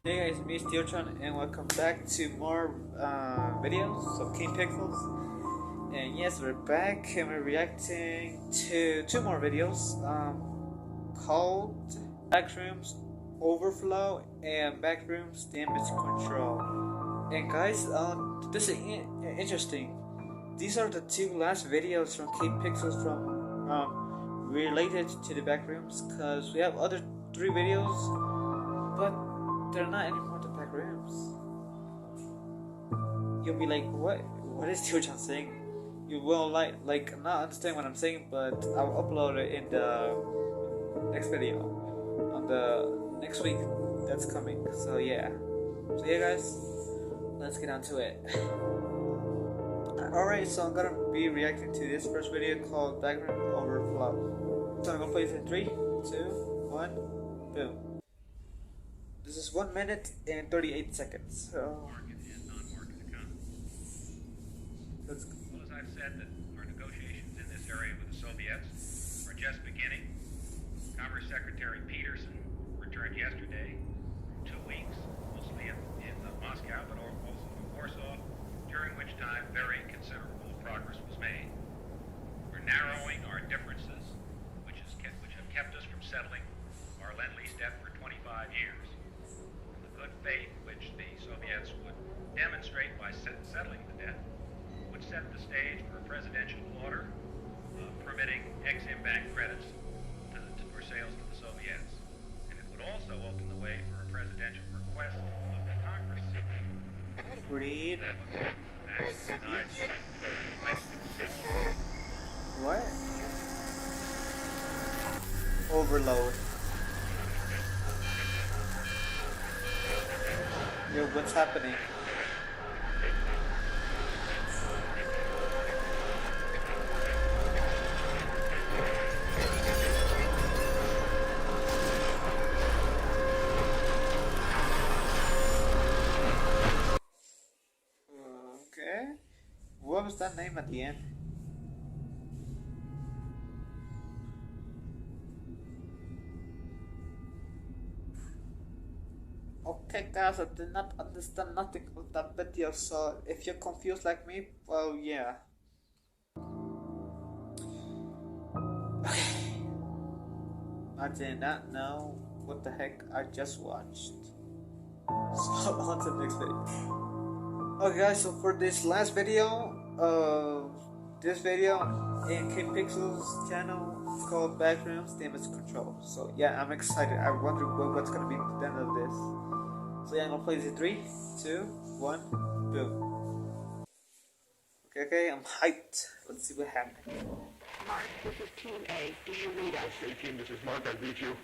Hey guys, me Steeltron, and welcome back to more videos of King Pixels. And yes, we're back and we're reacting to two more videos called Backrooms Overflow and Backrooms Damage Control. And guys, this is interesting. These are the two last videos from King Pixels from related to the Backrooms, because we have other three videos, but they're not anymore the back rooms. You'll be like, what is Teojan saying? You will like not understand what I'm saying, but I'll upload it in the next video on the next week that's coming. So yeah guys, let's get on to it. Alright, so I'm gonna be reacting to this first video called Backroom Overflow. So I'm gonna play this in 3, 2, 1, boom. This is 1 minute and 38 seconds. So Market and non-market economies. Well, as I've said, that our negotiations in this area with the Soviets are just beginning. Commerce Secretary Peterson returned yesterday from 2 weeks, mostly in Moscow, but also in Warsaw, during which time very considerable progress was made. We're narrowing our differences, which have kept us from settling our Lend-Lease debt for 25 years. Good faith which the Soviets would demonstrate by settling the debt would set the stage for a presidential order permitting Exim Bank credits for sales to the Soviets. And it would also open the way for a presidential request of the Congress. read. What? Overload. Yo, what's happening? Okay. What was that name at the end? Okay guys, I did not understand nothing of that video, so if you're confused like me, well yeah. I did not know what the heck I just watched. So on to the next video. Okay guys, so for this last video, in King Pixel's channel called Backrooms Damage Control. So yeah, I'm excited. I wonder what's gonna be the end of this. So yeah, I'm gonna play this in 3, 2, 1, boom. Okay, I'm hyped. Let's see what happens. Mark, this is Team A. Do you read us? Hey team, this is Mark. I read you.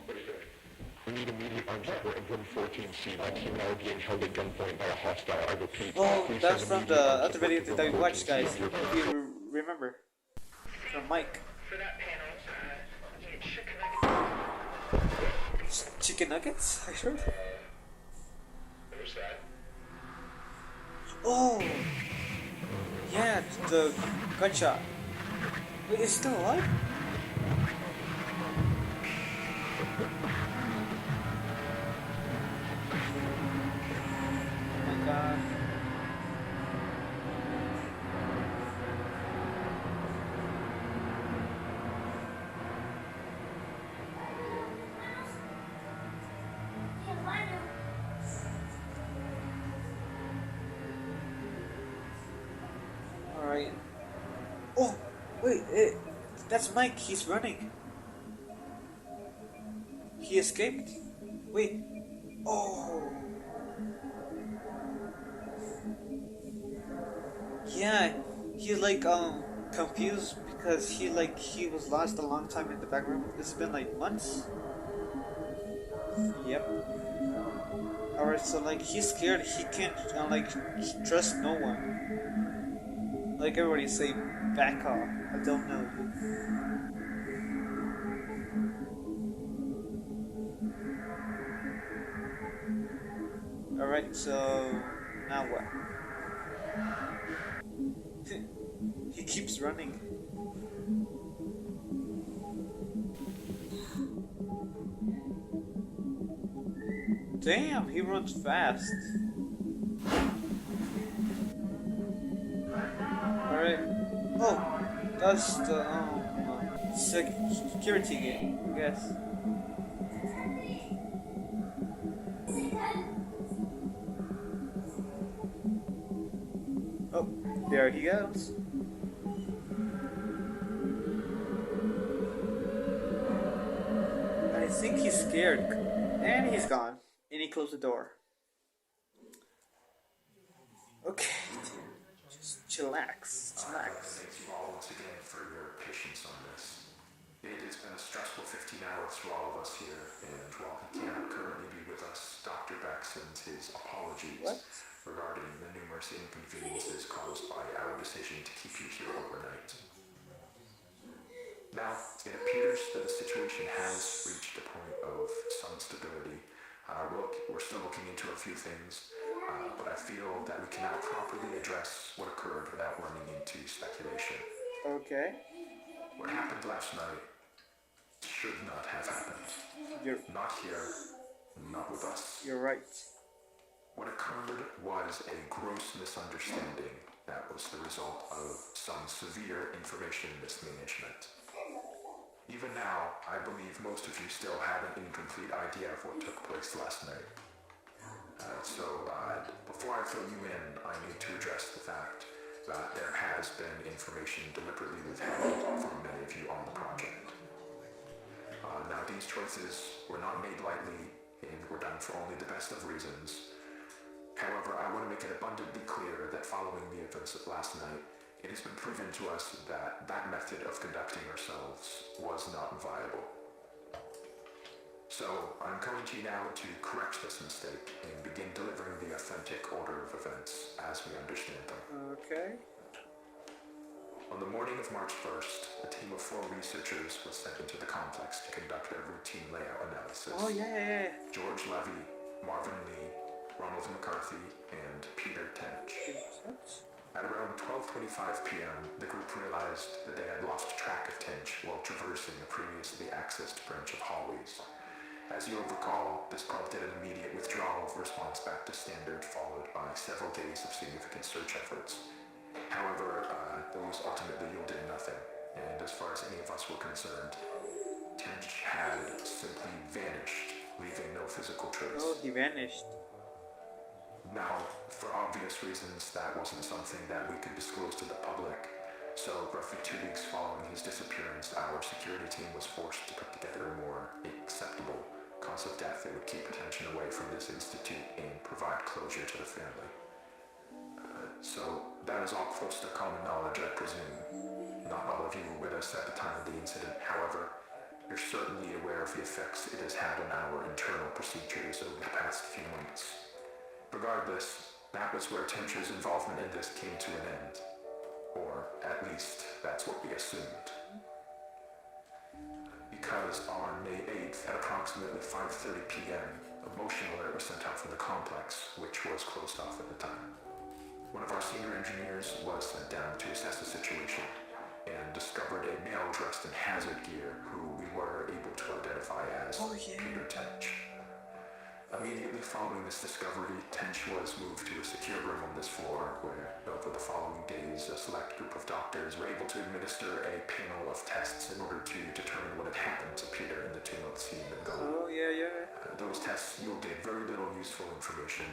What is it? We need immediate armed support in room 14C. My team and I are being held at gunpoint by a hostile. I repeat. Oh, please that's send from immediate the armed other support video to that we room watched, 14C guys. of your If you remember. From Mike. For that panel, you need chicken nuggets. Chicken nuggets? Are you sure? Who's that? Oh! Yeah, the gunshot. Wait, is he still alive? Oh my god. Alright. Oh! Wait, that's Mike. He's running. He escaped. Wait. Oh. Yeah. He's like confused because he was lost a long time in the back room. It's been like months. Yep. Alright, so like he's scared. He can't trust no one. Like everybody say, back off. I don't know you. Alright, so now what? He keeps running. Damn, he runs fast. Alright. Oh, that's the security game, I guess. Oh, there he goes. I think he's scared. And he's gone. And he closed the door. Okay, just chillax. Thank you all once again for your patience on this. It has been a stressful 15 hours for all of us here, and while he cannot currently be with us, Dr. Beck sends his apologies regarding the numerous inconveniences caused by our decision to keep you here overnight. Now, it appears that the situation has reached a point of some stability. We're still looking into a few things, but I feel that we cannot properly address what occurred without running into speculation. Okay. What happened last night should not have happened. Not here, not with us. You're right. What occurred was a gross misunderstanding that was the result of some severe information mismanagement. Even now, I believe most of you still have an incomplete idea of what took place last night. Before I fill you in, I need to address the fact that there has been information deliberately withheld from many of you on the project. Now, these choices were not made lightly and were done for only the best of reasons. However, I want to make it abundantly clear that following the events of last night, it has been proven to us that that method of conducting ourselves was not viable. So, I'm coming to you now to correct this mistake and begin delivering the authentic order of events as we understand them. Okay. On the morning of March 1st, a team of 4 researchers was sent into the complex to conduct a routine layout analysis. Oh, yeah. George Levy, Marvin Lee, Ronald McCarthy, and Peter Tench. At around 12:25 p.m., the group realized that they had lost track of Tench while traversing a previously accessed branch of hallways. As you'll recall, this prompted an immediate withdrawal of response back to standard, followed by several days of significant search efforts. However, those ultimately yielded nothing, and as far as any of us were concerned, Tench had simply vanished, leaving no physical trace. Oh, he vanished. Now, for obvious reasons, that wasn't something that we could disclose to the public. So, roughly 2 weeks following his disappearance, our security team was forced to put together a more acceptable cause of death that would keep attention away from this institute and provide closure to the family. So, that is all close to common knowledge, I presume. Not all of you were with us at the time of the incident. However, you're certainly aware of the effects it has had on our internal procedures over the past few months. Regardless, that was where Tench's involvement in this came to an end. Or, at least, that's what we assumed. Because on May 8th, at approximately 5:30 p.m., a motion alert was sent out from the complex, which was closed off at the time. One of our senior engineers was sent down to assess the situation, and discovered a male dressed in hazard gear who we were able to identify as Peter Tench. Immediately following this discovery, Tench was moved to a secure room on this floor where, over the following days, a select group of doctors were able to administer a panel of tests in order to determine what had happened to Peter in the 2 months he had been gone. Oh, yeah. Those tests yielded very little useful information.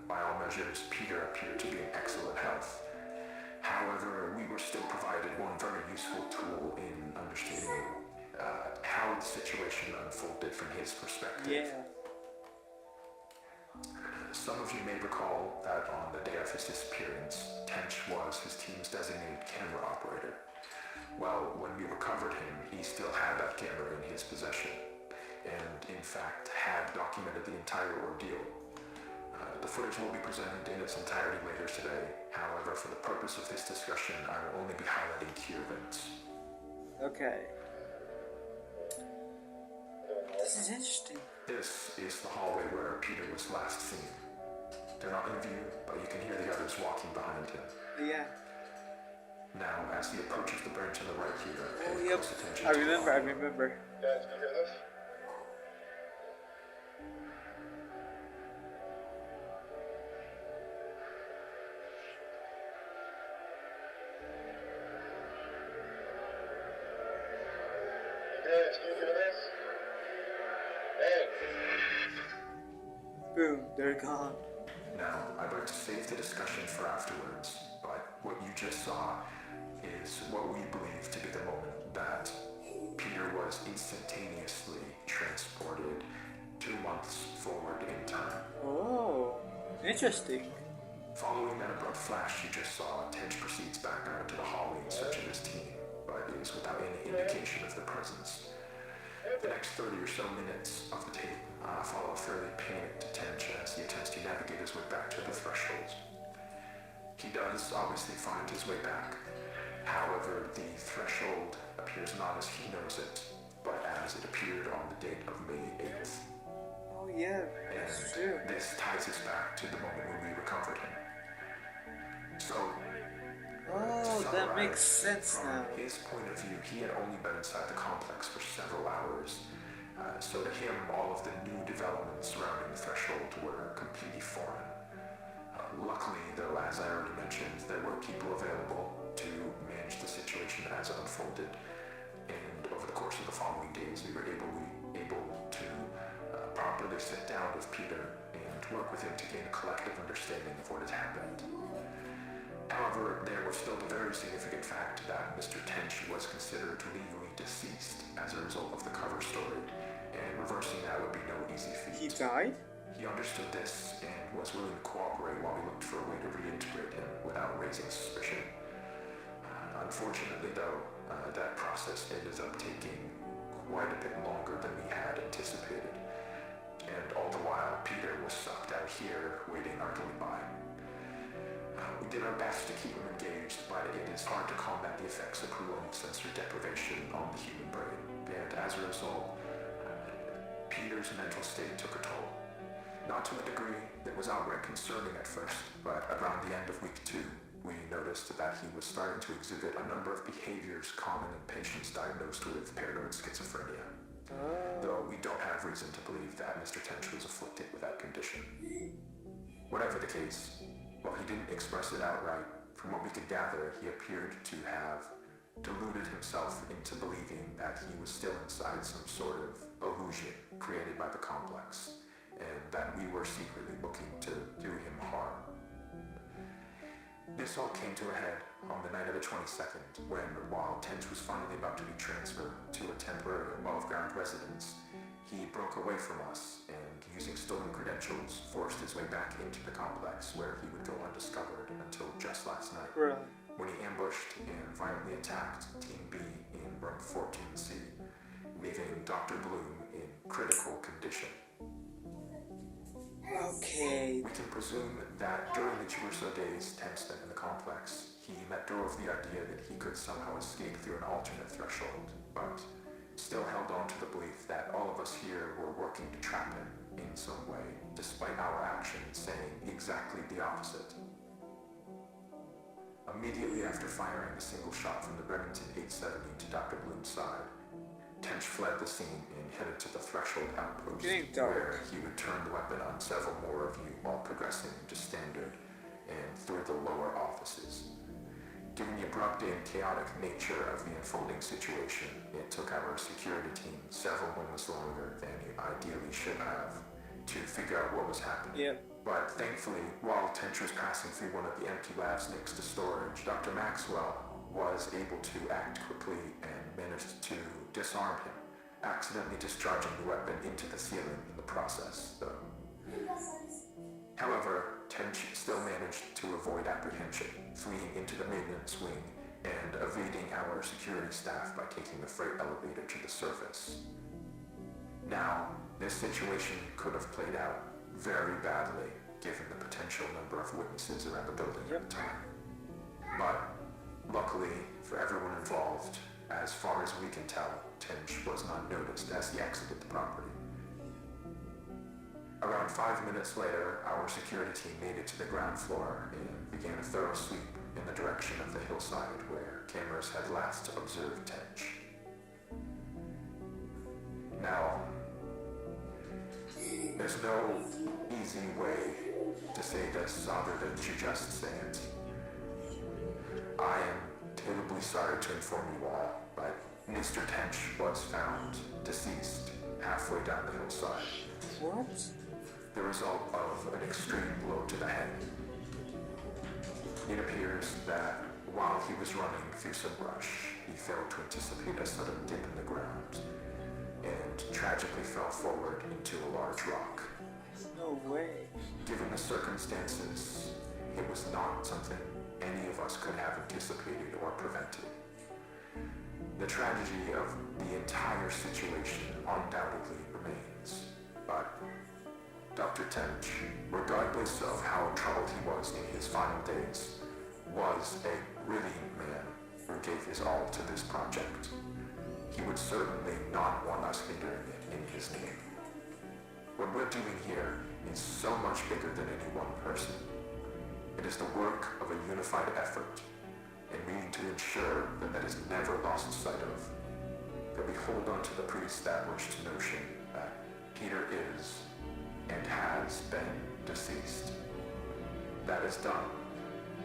By all measures, Peter appeared to be in excellent health. However, we were still provided one very useful tool in understanding how the situation unfolded from his perspective. Yeah. Some of you may recall that on the day of his disappearance, Tench was his team's designated camera operator. Well, when we recovered him, he still had that camera in his possession, and in fact had documented the entire ordeal. The footage will be presented in its entirety later today. However, for the purpose of this discussion, I will only be highlighting key events. Okay. This is interesting. This is the hallway where Peter was last seen. They're not in view, but you can hear the others walking behind him. Yeah. Now, as he approaches the branch on the right here, Oh, pay yep. close attention I to the remember. Guys, you hear this? Hey, excuse me for this? Hey. Boom, they're gone. Now, I'd like to save the discussion for afterwards, but what you just saw is what we believe to be the moment that Peter was instantaneously transported 2 months forward in time. Oh, interesting. Following that abrupt flash you just saw, Tench proceeds back out into the hallway in search of his team, but is without any indication of their presence. The next 30 or so minutes of the tape follow a fairly panicked Tench as he attempts to navigate his way back to the threshold. He does obviously find his way back. However, the threshold appears not as he knows it, but as it appeared on the date of May 8th. Oh yeah, that's true. And this ties us back to the moment when we recovered him. So, Oh, that summarize, makes sense from now. his point of view, he had only been inside the complex for several hours. So to him, all of the new developments surrounding the threshold were completely foreign. Luckily, though, as I already mentioned, there were people available to manage the situation as it unfolded. And over the course of the following days, we were able to properly sit down with Peter and work with him to gain a collective understanding of what had happened. However, there was still the very significant fact that Mr. Tench was considered legally deceased as a result of the cover story, and reversing that would be no easy feat. He died? He understood this and was willing to cooperate while we looked for a way to reintegrate him without raising suspicion. Unfortunately, though, that process ended up taking quite a bit longer than we had anticipated, and all the while, Peter was sucked out here, waiting idly by. We did our best to keep him engaged, but it is hard to combat the effects of prolonged sensory deprivation on the human brain, and as a result, Peter's mental state took a toll. Not to a degree that was outright concerning at first, but around the end of week 2, we noticed that he was starting to exhibit a number of behaviors common in patients diagnosed with paranoid schizophrenia. Though we don't have reason to believe that Mr. Tench was afflicted with that condition. Whatever the case, while he didn't express it outright, from what we could gather, he appeared to have deluded himself into believing that he was still inside some sort of illusion created by the complex, and that we were secretly looking to do him harm. This all came to a head on the night of the 22nd, when, while Tench was finally about to be transferred to a temporary above-ground residence, he broke away from us and, using stolen credentials, forced his way back into the complex where he would go undiscovered until just last night, Really? when he ambushed and violently attacked Team B in room 14C, leaving Dr. Bloom in critical condition. Okay. We can presume that during the 2 or so days Tench spent in the complex, he let go of the idea that he could somehow escape through an alternate threshold, but still held on to the belief that all of us here were working to trap him in some way, despite our actions saying exactly the opposite. Immediately after firing a single shot from the Remington 870 to Dr. Bloom's side, Tench fled the scene and headed to the threshold outpost, Getting dark. where he would turn the weapon on several more of you while progressing to standard and through the lower offices. Given the abrupt and chaotic nature of the unfolding situation, it took our security team several moments longer than it ideally should have to figure out what was happening. Yep. But thankfully, while Tench was passing through one of the empty labs next to storage, Dr. Maxwell was able to act quickly and managed to disarm him, accidentally discharging the weapon into the ceiling in the process, though. However, Tench still managed to avoid apprehension, fleeing into the maintenance wing and evading our security staff by taking the freight elevator to the surface. Now, this situation could have played out very badly, given the potential number of witnesses around the building at the time. But luckily for everyone involved, as far as we can tell, Tench was not noticed as he exited the property. Around 5 minutes later, our security team made it to the ground floor and began a thorough sweep in the direction of the hillside where cameras had last observed Tench. Now, there's no easy way to say this other than to just say it. I am terribly sorry to inform you all, but Mr. Tench was found deceased halfway down the hillside. What? The result of an extreme blow to the head. It appears that while he was running through some brush, he failed to anticipate a sudden dip in the ground and tragically fell forward into a large rock. No way. Given the circumstances, it was not something any of us could have anticipated or prevented. The tragedy of the entire situation undoubtedly remains, but Dr. Tench, regardless of how troubled he was in his final days, was a brilliant man who gave his all to this project. He would certainly not want us hindering it in his name. What we're doing here is so much bigger than any one person. It is the work of a unified effort, and we need to ensure that that is never lost sight of. That we hold on to the pre-established notion that Peter is and has been deceased. That is done,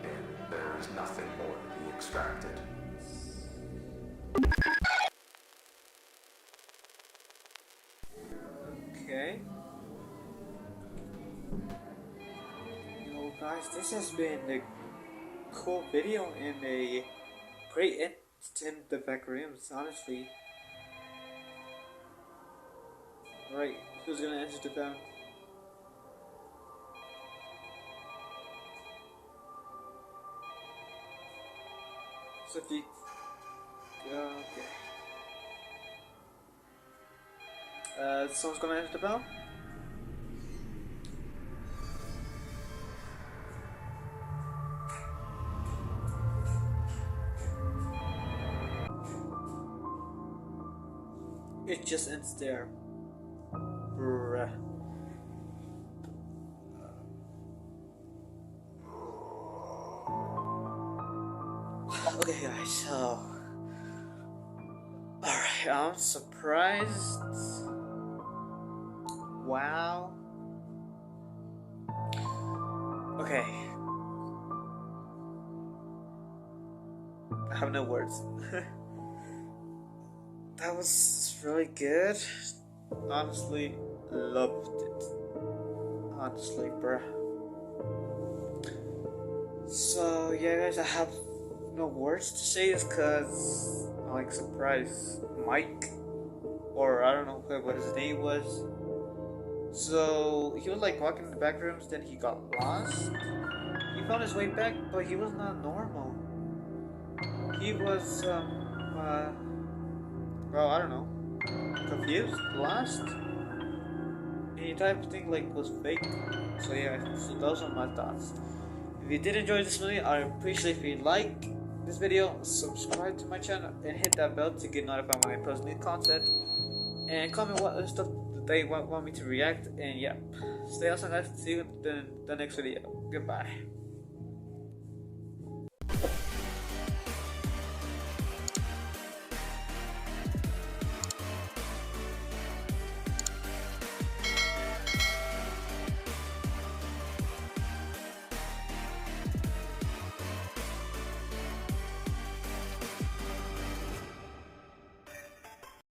and there is nothing more to be extracted. Okay. Yo guys, this has been a cool video and a great end to the Backrooms, honestly. Right, who's gonna answer the phone? Sophie. Okay. Someone's gonna answer the bell? It just ends there. Bruh. Okay guys, so alright, I'm surprised. Wow. Okay. I have no words. That was really good. Honestly, loved it. Honestly, bruh. So yeah guys, I have no words to say is cause I'm like surprised Mike, or I don't know what his name was. So he was like walking in the back rooms, then he got lost. He found his way back, but he was not normal. He was well, I don't know, confused, lost. Any type of thing like was fake. So yeah, so those are my thoughts. If you did enjoy this video, I appreciate if you like this video, subscribe to my channel, and hit that bell to get notified when I post new content. And comment what stuff they want me to react. And yeah, stay awesome guys. See you in the next video. Goodbye.